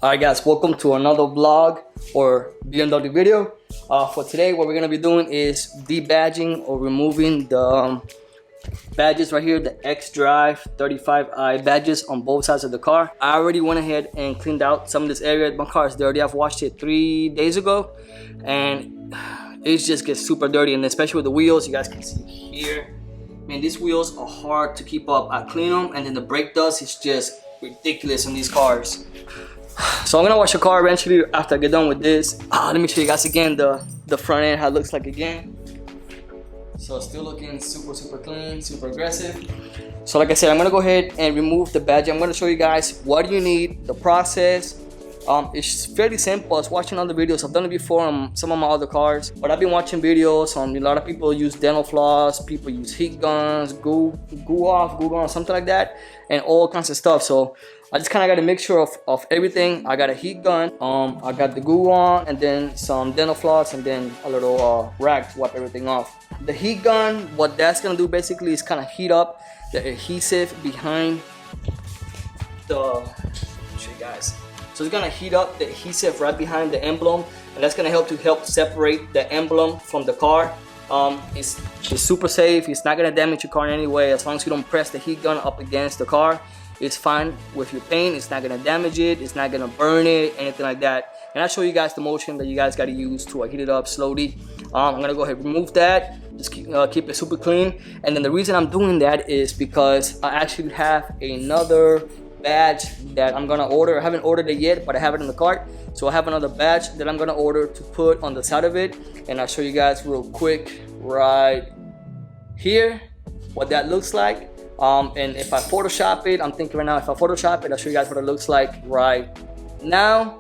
Alright guys, welcome to another vlog or BMW video. For today, what we're going to be doing is debadging or removing the badges right here, the xDrive35i badges on both sides of the car. I already went ahead and cleaned out some of this area. My car is dirty. I've washed it 3 days ago and it just gets super dirty, and especially with the wheels, you guys can see here. Man, these wheels are hard to keep up. I clean them and then the brake dust is just ridiculous on these cars. So I'm gonna wash the car eventually after I get done with this. Let me show you guys again the front end, how it looks like again. So it's still looking super clean, super aggressive. So like I said, I'm gonna go ahead and remove the badge. I'm gonna show you guys what do you need, the process. It's fairly simple. I was watching other videos. I've done it before on some of my other cars, but I've been watching videos on a lot of people use dental floss, people use heat guns, Goo Gone, something like that, and all kinds of stuff. So I just kind of got a mixture of everything. I got a heat gun, I got the Goo Gone, and then some dental floss, and then a little rag to wipe everything off. The heat gun, what that's gonna do basically is kind of heat up the adhesive behind the, I'll show you guys. So it's gonna heat up the adhesive right behind the emblem, and that's gonna help separate the emblem from the car. It's super safe. It's not gonna damage your car in any way as long as you don't press the heat gun up against the car. It's fine with your paint. It's not gonna damage it. It's not gonna burn it, anything like that. And I'll show you guys the motion that you guys gotta use to heat it up slowly. I'm gonna go ahead and remove that. Just keep it super clean. And then the reason I'm doing that is because I actually have another badge that I'm gonna order. I haven't ordered it yet, but I have it in the cart. So I have another badge that I'm gonna order to put on the side of it. And I'll show you guys real quick right here what that looks like. And if I Photoshop it, I'm thinking right now, if I Photoshop it, I'll show you guys what it looks like right now.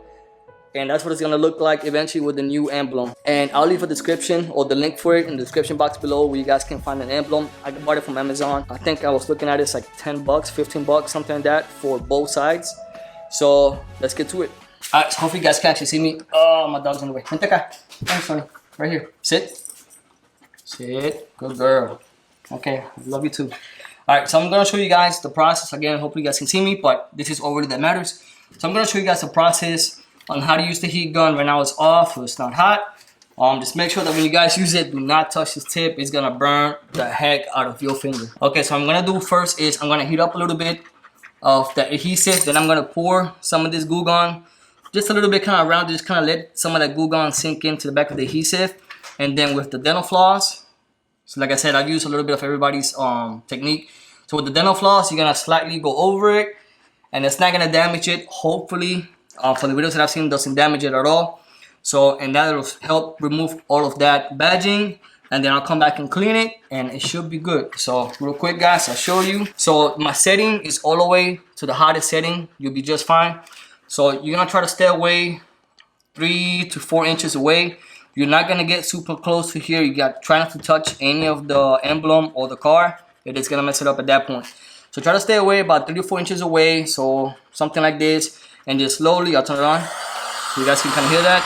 And that's what it's gonna look like eventually with the new emblem. And I'll leave a description or the link for it in the description box below where you guys can find an emblem. I bought it from Amazon. I think I was looking at it, it's like 10 bucks, 15 bucks, something like that for both sides. So let's get to it. All right, so hopefully you guys can actually see me. Oh, my dog's in the way. Vente acá. Thanks, Sonny. Right here. Sit. Sit. Good girl. Okay, I love you too. All right, so I'm gonna show you guys the process again. Hopefully you guys can see me, but this is already that matters. So I'm gonna show you guys the process on how to use the heat gun. Right now it's off, so it's not hot. Just make sure that when you guys use it, do not touch this tip. It's gonna burn the heck out of your finger. Okay, so I'm gonna do first is I'm gonna heat up a little bit of the adhesive. Then I'm gonna pour some of this Goo Gone, just a little bit kind of around, just kind of let some of that Goo Gone sink into the back of the adhesive. And then with the dental floss, so like I said, I've used a little bit of everybody's technique. So with the dental floss, you're gonna slightly go over it, and it's not gonna damage it. Hopefully, from the videos that I've seen, it doesn't damage it at all. So, and that will help remove all of that badging, and then I'll come back and clean it, and it should be good. So real quick, guys, I'll show you. So my setting is all the way to the hottest setting. You'll be just fine. So you're gonna try to stay away 3 to 4 inches away. You're not gonna get super close to here. You got try not to touch any of the emblem or the car. It is gonna mess it up at that point. So try to stay away about 3 to 4 inches away. So something like this, and just slowly, I'll turn it on so you guys can kind of hear that.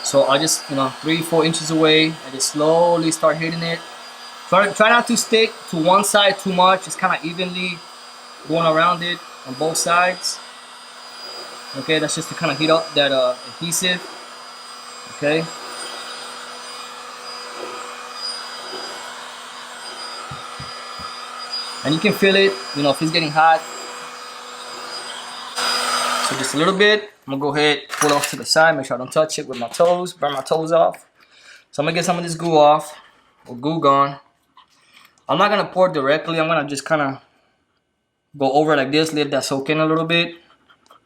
So I'll just, 3 to 4 inches away and just slowly start hitting it. Try not to stick to one side too much. Just kind of evenly going around it on both sides. Okay, that's just to kind of heat up that adhesive. Okay. And you can feel it, if it's getting hot. So just a little bit. I'm gonna go ahead, pull it off to the side, make sure I don't touch it with my toes, burn my toes off. So I'm gonna get some of this goo off, or Goo Gone. I'm not gonna pour directly. I'm gonna just kind of go over it like this, let that soak in a little bit.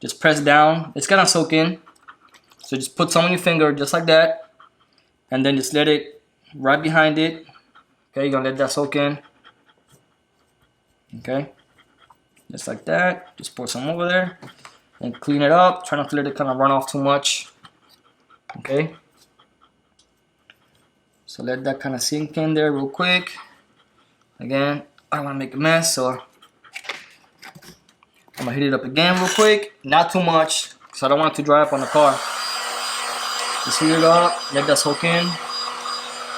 Just press down. It's gonna soak in. So just put some on your finger, just like that, and then just let it right behind it. Okay, you're gonna let that soak in. Okay, just like that. Just pour some over there and clean it up. Try not to let it kind of run off too much. Okay, so let that kind of sink in there real quick. Again, I don't want to make a mess, so I'm gonna heat it up again real quick. Not too much, because I don't want it to dry up on the car. Just heat it up, let that soak in.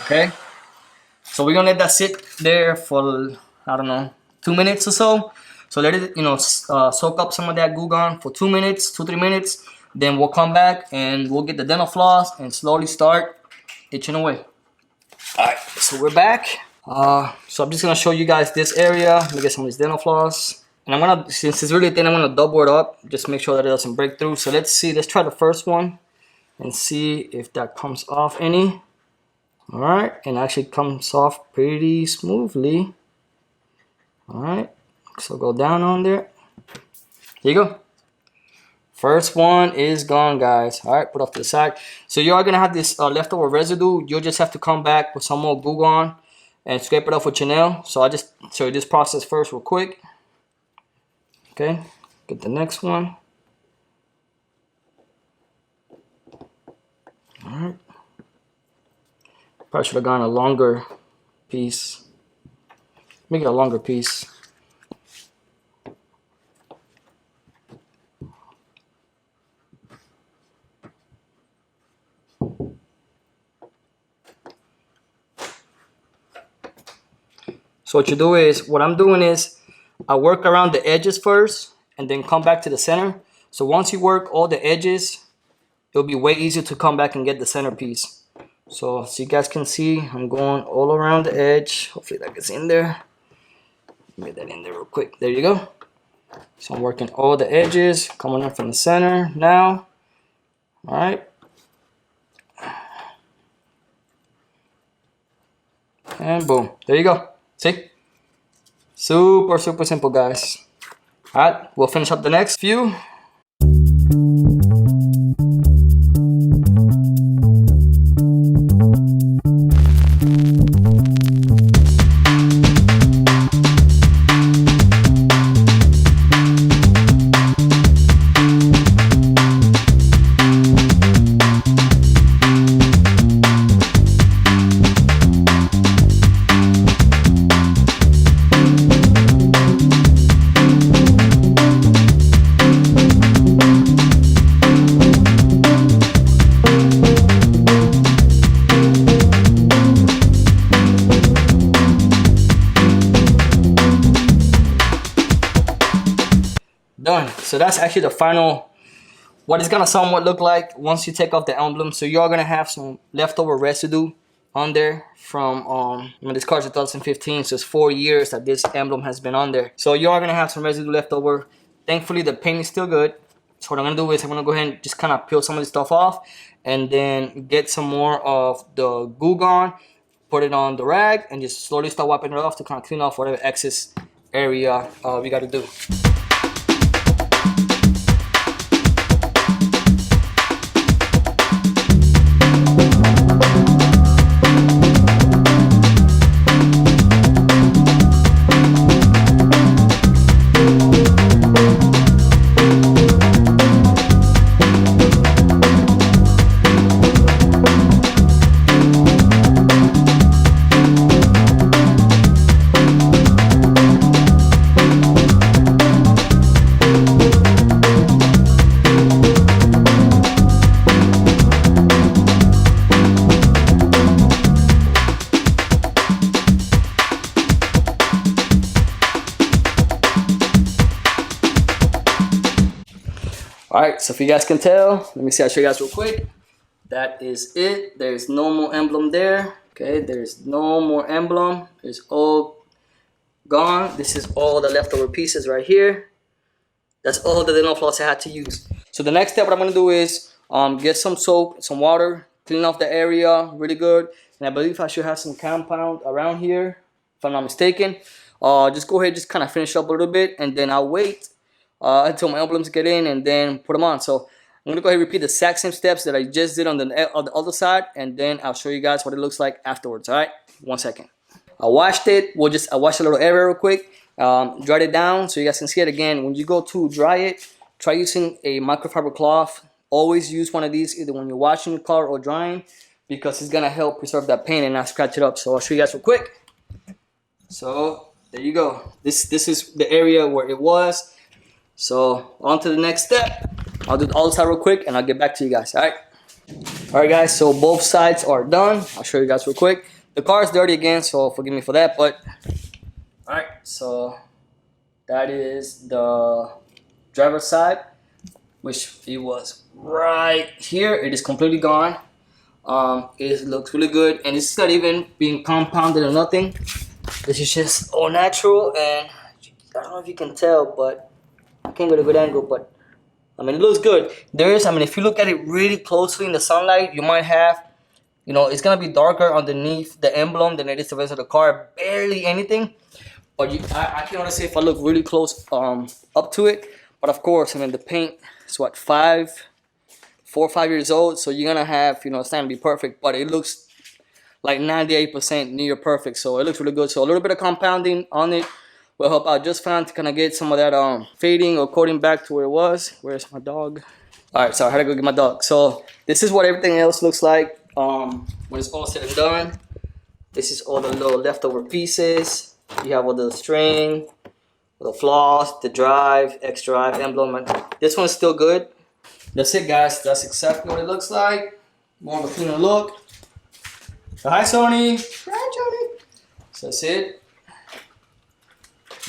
Okay, so we're gonna let that sit there for, I don't know, 2 minutes or so. So let it, soak up some of that Goo Gone for 2 minutes, 2-3 minutes. Then we'll come back and we'll get the dental floss and slowly start itching away. All right, so we're back. So I'm just gonna show you guys this area. Let me get some of this dental floss. And I'm gonna, since it's really thin, I'm gonna double it up. Just make sure that it doesn't break through. So let's see, let's try the first one and see if that comes off any. All right, and actually comes off pretty smoothly. All right, so go down on there. Here you go. First one is gone, guys. All right, put off to the side. So you are gonna have this leftover residue. You'll just have to come back with some more Goo Gone and scrape it off with your nail. So I just show you this process first real quick. Okay, get the next one. All right. Probably should have gone a longer piece. Make it a longer piece. So what you do is, what I'm doing is, I work around the edges first and then come back to the center. So once you work all the edges, it'll be way easier to come back and get the centerpiece. So you guys can see, I'm going all around the edge. Hopefully that gets in there. Get that in there real quick. There you go. So I'm working all the edges, coming up from the center now. All right. And boom, there you go. See? Super, super simple, guys. All right, we'll finish up the next few. Done. So that's actually the final, what it's gonna somewhat look like once you take off the emblem. So you're gonna have some leftover residue on there from this car's a 2015, so it's 4 years that this emblem has been on there. So you are gonna have some residue left over. Thankfully the paint is still good. So what I'm gonna do is I'm gonna go ahead and just kind of peel some of this stuff off and then get some more of the Goo Gone, put it on the rag and just slowly start wiping it off to kind of clean off whatever excess area we gotta do. Alright, so if you guys can tell, let me see, I'll show you guys real quick. That is it. There's no more emblem there. Okay, there's no more emblem. It's all gone. This is all the leftover pieces right here. That's all the dental floss I had to use. So the next step, what I'm gonna do is get some soap, some water, clean off the area really good. And I believe I should have some compound around here, if I'm not mistaken. Just go ahead, just kind of finish up a little bit, and then I'll wait until my emblems get in and then put them on. So I'm gonna go ahead and repeat the exact same steps that I just did on the other side, and then I'll show you guys what it looks like afterwards. All right, 1 second. I washed it. I washed a little area real quick, dried it down so you guys can see it again. When you go to dry it, try using a microfiber cloth. Always use one of these either when you're washing your car or drying, because it's gonna help preserve that paint and not scratch it up. So I'll show you guys real quick. So there you go. This is the area where it was. So on to the next step. I'll do all this out real quick and I'll get back to you guys. All right guys, so both sides are done. I'll show you guys real quick. The car is dirty again, so forgive me for that, but all right, so That is the driver's side, which it was right here. It is completely gone. It looks really good, and it's not even being compounded or nothing. This is just all natural, and I don't know if you can tell, but I can't get a good angle, but I mean, it looks good. There is, I mean, if you look at it really closely in the sunlight, you might have, you know, it's gonna be darker underneath the emblem than it is the rest of the car. Barely anything, but I can honestly say if I look really close up to it. But of course, I mean, the paint is what, 4 or 5 years old, so you're gonna have, you know, it's not gonna be perfect, but it looks like 98% near perfect, so it looks really good. So a little bit of compounding on it will help out just fine to kind of get some of that fading or coating back to where it was. Where's my dog? All right, so I had to go get my dog. So this is what everything else looks like when it's all said and done. This is all the little leftover pieces. You have all the string, the floss, the drive, xDrive, emblem. This one's still good. That's it, guys. That's exactly what it looks like. More of a cleaner look. So hi, Sony. Hi, Sony. So that's it.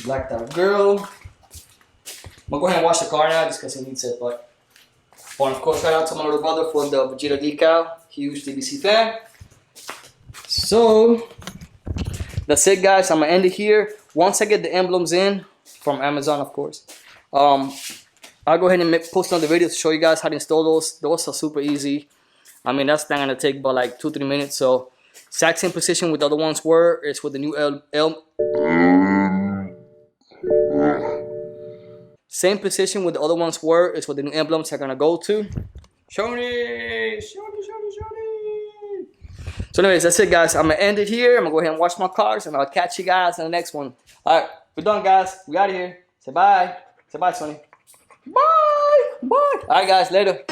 Blacked out girl. I'm gonna go ahead and wash the car now just because he needs it. But of course, shout out to my little brother for the Vegeta decal. Huge DBC fan. So that's it, guys. I'm gonna end it here. Once I get the emblems in from Amazon, of course, I'll go ahead and post another video to show you guys how to install those. Those are super easy. I mean, that's not gonna take about like 2-3 minutes. So exact same position with the other ones were. It's with the new same position with the other ones were. It's what the new emblems are gonna go to. Shoni. So anyways, that's it, guys. I'm gonna end it here. I'm gonna go ahead and wash my cars, and I'll catch you guys in the next one. All right, we're done, guys. We out of here. Say bye. Say bye, Sonny. Bye. Bye. All right, guys. Later.